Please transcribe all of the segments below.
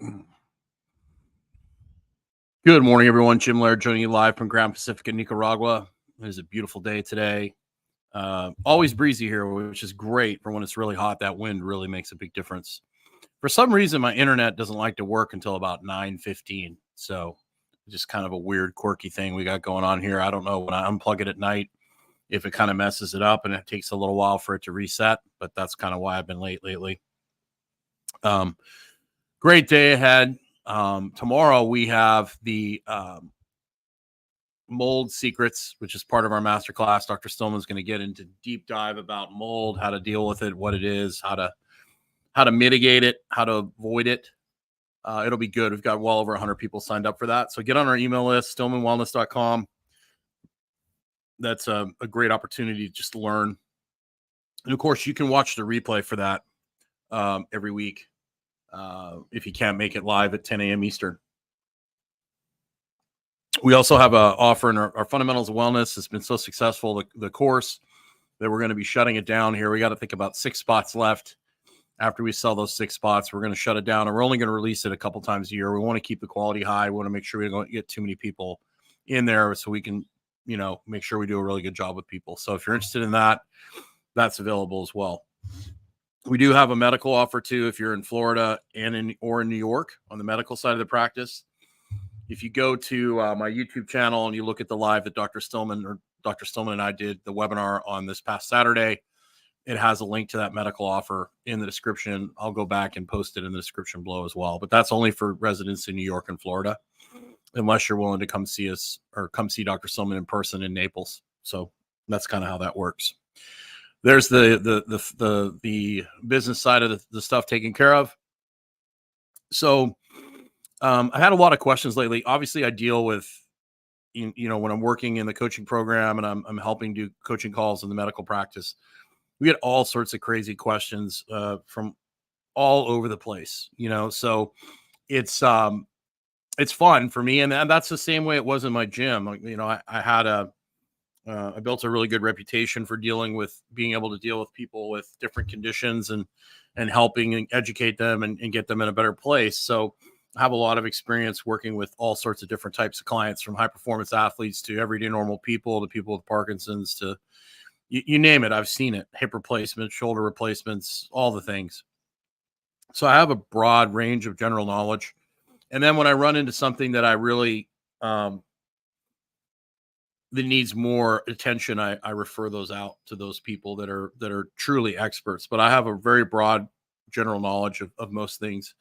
Good morning, everyone. Jim Laird joining you live from Grand Pacifica, Nicaragua. It is a beautiful day today. Always breezy here, which is great for when it's really hot. That wind really makes a big difference. For some reason, my internet doesn't like to work until about 9:15. So just kind of a weird, quirky thing we got going on here. I don't know when I unplug it at night, if it kind of messes it up and it takes a little while for it to reset, but that's kind of why I've been late lately. Great day ahead. Tomorrow we have the mold secrets, which is part of our masterclass. Dr. Stillman is going to get into deep dive about mold, how to deal with it, what it is, how to mitigate it, how to avoid it. It'll be good. We've got well over 100 people signed up for that. So get on our email list, stillmanwellness.com. That's a great opportunity to just learn. And of course, you can watch the replay for that every week if you can't make it live at 10 a.m. Eastern. We also have an offer in our Fundamentals of Wellness. It's been so successful, the course, that we're going to be shutting it down here. We got to think about 6 spots left. After we sell those 6 spots, we're going to shut it down, and we're only going to release it a couple times a year. We want to keep the quality high. We want to make sure we don't get too many people in there so we can, make sure we do a really good job with people. So if you're interested in that, that's available as well. We do have a medical offer too if you're in Florida or in New York on the medical side of the practice. If you go to my YouTube channel and you look at the live that Dr. Stillman and I did the webinar on this past Saturday, it has a link to that medical offer in the description. I'll go back and post it in the description below as well. But that's only for residents in New York and Florida, unless you're willing to come see us or come see Dr. Stillman in person in Naples. So that's kind of how that works. There's the business side of the stuff taken care of. So I had a lot of questions lately. Obviously, I deal with, when I'm working in the coaching program and I'm helping do coaching calls in the medical practice, we get all sorts of crazy questions from all over the place, so it's fun for me. And that's the same way it was in my gym. I built a really good reputation for being able to deal with people with different conditions and helping and educate them and get them in a better place. So I have a lot of experience working with all sorts of different types of clients, from high performance athletes to everyday normal people to people with Parkinson's to you name it. I've seen it: hip replacements, shoulder replacements, all the things. So I have a broad range of general knowledge. And then when I run into something that I really, that needs more attention, I refer those out to those people that are truly experts. But I have a very broad general knowledge of most things,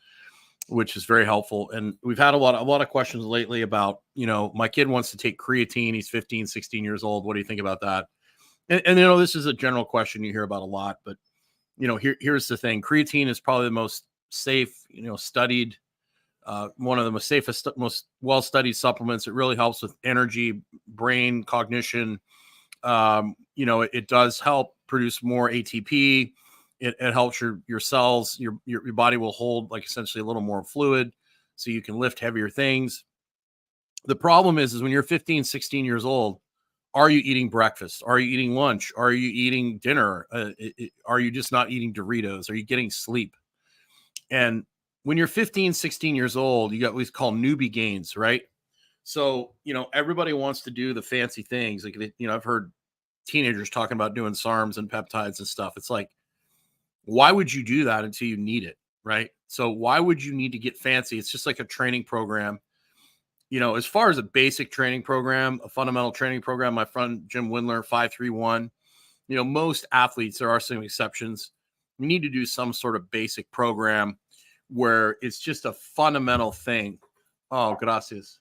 which is very helpful. And we've had a lot of questions lately about, my kid wants to take creatine. He's 15, 16 years old. What do you think about that? And this is a general question you hear about a lot, but here's the thing. Creatine is probably the most safe, studied, one of the most safest, most well-studied supplements. It really helps with energy, brain, cognition. It does help produce more ATP. It helps your cells, your body will hold like essentially a little more fluid so you can lift heavier things. The problem is when you're 15, 16 years old, are you eating breakfast? Are you eating lunch? Are you eating dinner? Are you just not eating Doritos? Are you getting sleep? And when you're 15, 16 years old, you got what we call newbie gains, right? So, everybody wants to do the fancy things. Like, I've heard teenagers talking about doing SARMs and peptides and stuff. It's like, why would you do that until you need it, right? So why would you need to get fancy? It's just like a training program. As far as a basic training program, a fundamental training program, my friend Jim Windler, 531, most athletes, there are some exceptions. We need to do some sort of basic program where it's just a fundamental thing. Oh, gracias.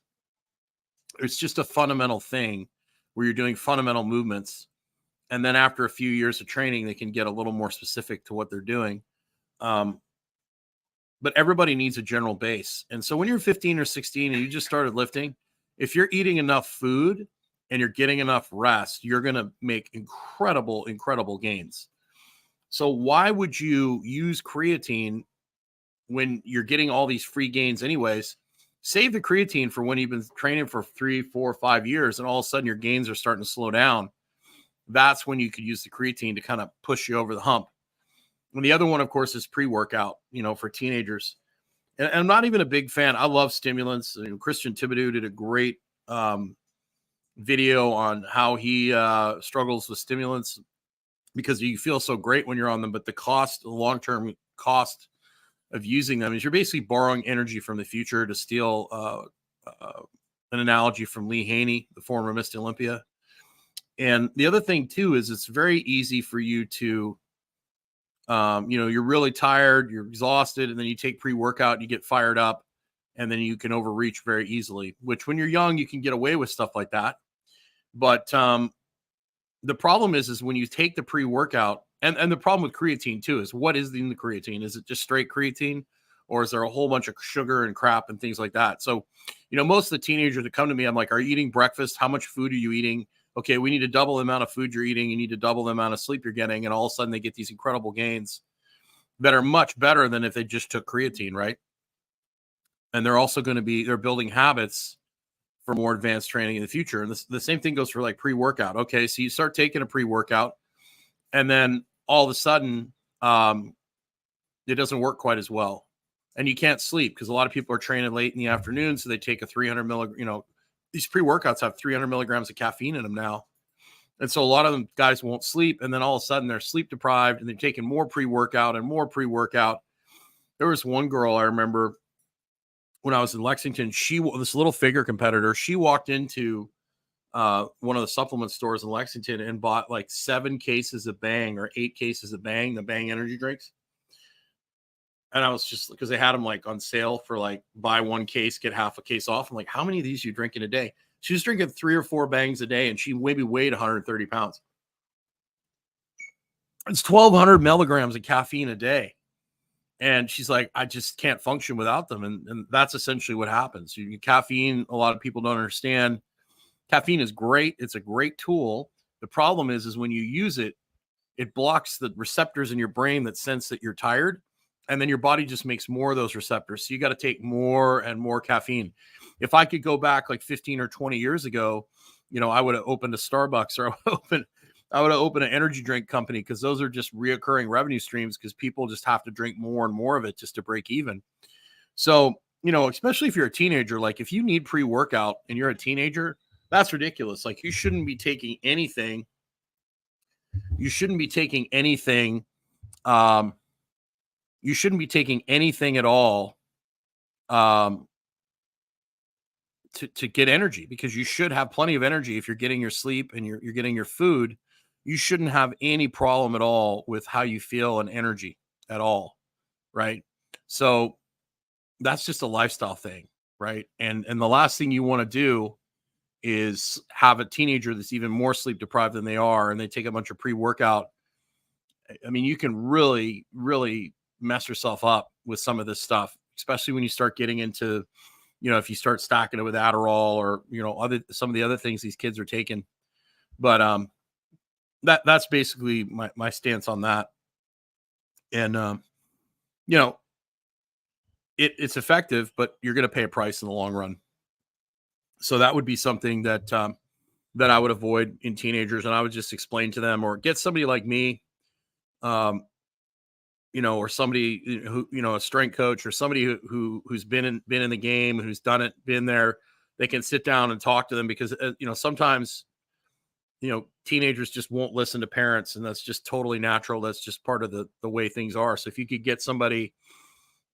It's just a fundamental thing where you're doing fundamental movements. And then after a few years of training, they can get a little more specific to what they're doing. But everybody needs a general base. And so when you're 15 or 16 and you just started lifting, if you're eating enough food and you're getting enough rest, you're going to make incredible, incredible gains. So why would you use creatine when you're getting all these free gains anyways? Save the creatine for when you've been training for 3, 4, 5 years and all of a sudden your gains are starting to slow down. That's when you could use the creatine to kind of push you over the hump. And the other one, of course, is pre-workout, for teenagers. and I'm not even a big fan. I love stimulants. Christian Thibodeau did a great video on how he struggles with stimulants because you feel so great when you're on them, but the long-term cost of using them is you're basically borrowing energy from the future, to steal an analogy from Lee Haney, the former Miss Olympia. And the other thing too is it's very easy for you to, you're really tired, you're exhausted, and then you take pre-workout, you get fired up, and then you can overreach very easily, which when you're young, you can get away with stuff like that. But the problem is when you take the pre-workout, and the problem with creatine too is, what is in the creatine? Is it just straight creatine, or is there a whole bunch of sugar and crap and things like that? So, most of the teenagers that come to me, I'm like, are you eating breakfast? How much food are you eating? Okay, we need to double the amount of food you're eating. You need to double the amount of sleep you're getting. And all of a sudden they get these incredible gains that are much better than if they just took creatine, right? And they're also they're building habits for more advanced training in the future. And the same thing goes for like pre-workout. Okay, so you start taking a pre-workout, and then all of a sudden it doesn't work quite as well. And you can't sleep because a lot of people are training late in the afternoon. So they take a 300 milligram, these pre-workouts have 300 milligrams of caffeine in them now. And so a lot of them guys won't sleep. And then all of a sudden they're sleep deprived and they're taking more pre-workout and more pre-workout. There was one girl I remember when I was in Lexington, this little figure competitor, she walked into one of the supplement stores in Lexington and bought like 7 cases of Bang or 8 cases of Bang, the Bang energy drinks. And I was just, because they had them like on sale for like buy 1 case, get half a case off. I'm like, how many of these you drink in a day? She was drinking 3 or 4 Bangs a day, and she maybe weighed 130 pounds. It's 1,200 milligrams of caffeine a day. And she's like, I just can't function without them. And that's essentially what happens. Caffeine, a lot of people don't understand. Caffeine is great. It's a great tool. The problem is when you use it, it blocks the receptors in your brain that sense that you're tired. And then your body just makes more of those receptors. So you got to take more and more caffeine. If I could go back like 15 or 20 years ago, I would have opened a Starbucks, or I would have opened an energy drink company, because those are just reoccurring revenue streams, because people just have to drink more and more of it just to break even. So, especially if you're a teenager, like if you need pre-workout and you're a teenager, that's ridiculous. Like you shouldn't be taking anything. You shouldn't be taking anything. You shouldn't be taking anything at all to get energy, because you should have plenty of energy. If you're getting your sleep and you're getting your food, you shouldn't have any problem at all with how you feel and energy at all, right? So that's just a lifestyle thing, right? And the last thing you want to do is have a teenager that's even more sleep deprived than they are, and they take a bunch of pre-workout. I mean, you can really, really mess yourself up with some of this stuff, especially when you start getting into, if you start stacking it with Adderall or, some of the other things these kids are taking. But that's basically my stance on that. And, it's effective, but you're going to pay a price in the long run. So that would be something that I would avoid in teenagers. And I would just explain to them, or get somebody like me, or somebody who, a strength coach, or somebody who's been in the game, who's done it, been there. They can sit down and talk to them, because, sometimes, teenagers just won't listen to parents, and that's just totally natural. That's just part of the way things are. So if you could get somebody,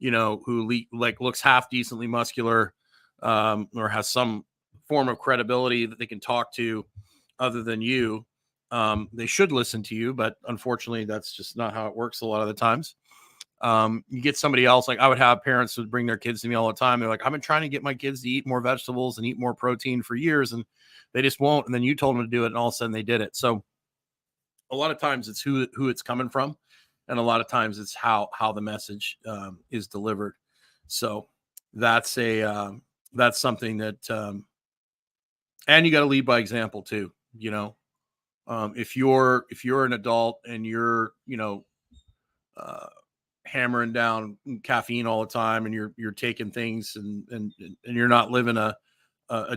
who looks half decently muscular, or has some form of credibility that they can talk to other than you, they should listen to you. But unfortunately, that's just not how it works a lot of the times. You get somebody else, like I would have parents who would bring their kids to me all the time. They're like, I've been trying to get my kids to eat more vegetables and eat more protein for years, and they just won't. And then you told them to do it, and all of a sudden they did it. So a lot of times it's who it's coming from. And a lot of times it's how the message is delivered. So that's something that, and you got to lead by example too. If you're an adult and you're, hammering down caffeine all the time, and you're taking things and you're not living a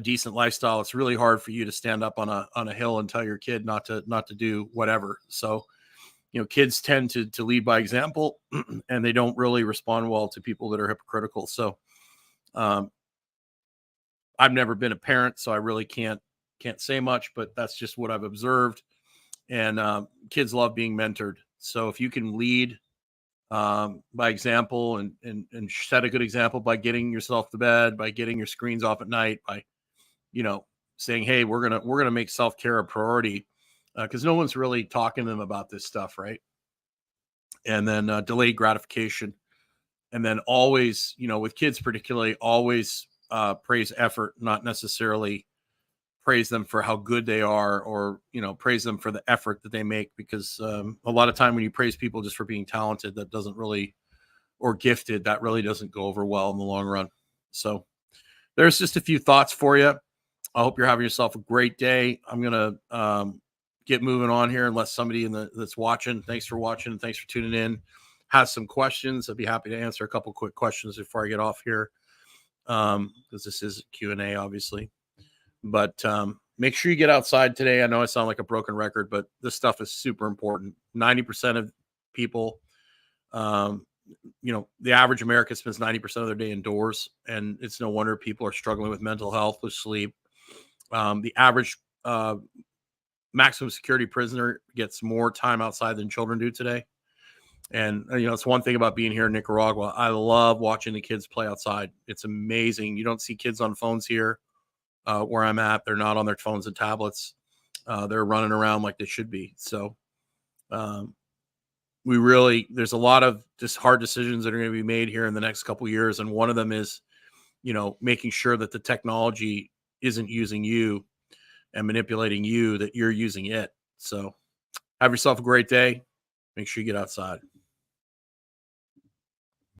decent lifestyle, it's really hard for you to stand up on a hill and tell your kid not to do whatever. So, kids tend to lead by example, and they don't really respond well to people that are hypocritical. So I've never been a parent, so I really can't say much, but that's just what I've observed. And kids love being mentored. So if you can lead by example and set a good example by getting yourself to bed, by getting your screens off at night, by saying, hey, we're gonna make self-care a priority, because no one's really talking to them about this stuff, right? And then delayed gratification, and then always, with kids particularly, always praise effort, not necessarily praise them for how good they are, or praise them for the effort that they make, because a lot of time when you praise people just for being talented, that doesn't really, or gifted, that really doesn't go over well in the long run. So there's just a few thoughts for you. I hope you're having yourself a great day. I'm gonna get moving on here, unless somebody that's watching, thanks for watching, thanks for tuning in, has some questions. I'd be happy to answer a couple quick questions before I get off here, because this is Q&A, obviously. But make sure you get outside today. I know I sound like a broken record, but this stuff is super important. 90% of people, the average American spends 90% of their day indoors, and it's no wonder people are struggling with mental health, with sleep. The average maximum security prisoner gets more time outside than children do today. And, it's one thing about being here in Nicaragua. I love watching the kids play outside. It's amazing. You don't see kids on phones here where I'm at. They're not on their phones and tablets. They're running around like they should be. So there's a lot of just hard decisions that are going to be made here in the next couple of years. And one of them is, making sure that the technology isn't using you and manipulating you, that you're using it. So have yourself a great day. Make sure you get outside.